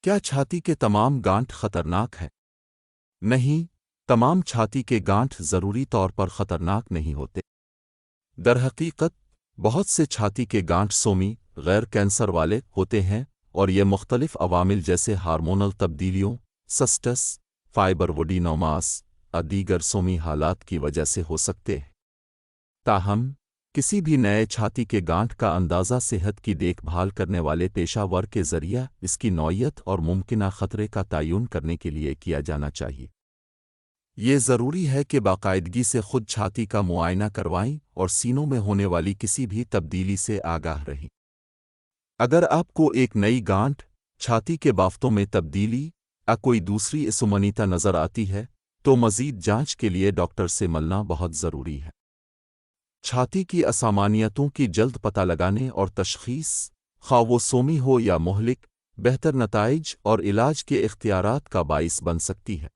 کیا چھاتی کے تمام گانٹھ خطرناک ہے؟ نہیں، تمام چھاتی کے گانٹھ ضروری طور پر خطرناک نہیں ہوتے۔ درحقیقت، بہت سے چھاتی کے گانٹھ سومی غیر کینسر والے ہوتے ہیں، اور یہ مختلف عوامل جیسے ہارمونل تبدیلیوں، سسٹس، فائبر وڈینوماس اور دیگر سومی حالات کی وجہ سے ہو سکتے ہیں۔ تاہم، کسی بھی نئے چھاتی کے گانٹھ کا اندازہ صحت کی دیکھ بھال کرنے والے پیشہ ور کے ذریعہ اس کی نوعیت اور ممکنہ خطرے کا تعین کرنے کے لیے کیا جانا چاہیے۔ یہ ضروری ہے کہ باقاعدگی سے خود چھاتی کا معائنہ کروائیں اور سینوں میں ہونے والی کسی بھی تبدیلی سے آگاہ رہیں۔ اگر آپ کو ایک نئی گانٹھ، چھاتی کے بافتوں میں تبدیلی یا کوئی دوسری اسومنیتا نظر آتی ہے، تو مزید جانچ کے لیے ڈاکٹر سے ملنا بہت ضروری ہے۔ چھاتی کی اسامانیتوں کی جلد پتہ لگانے اور تشخیص، خواہ وہ سومی ہو یا مہلک، بہتر نتائج اور علاج کے اختیارات کا باعث بن سکتی ہے۔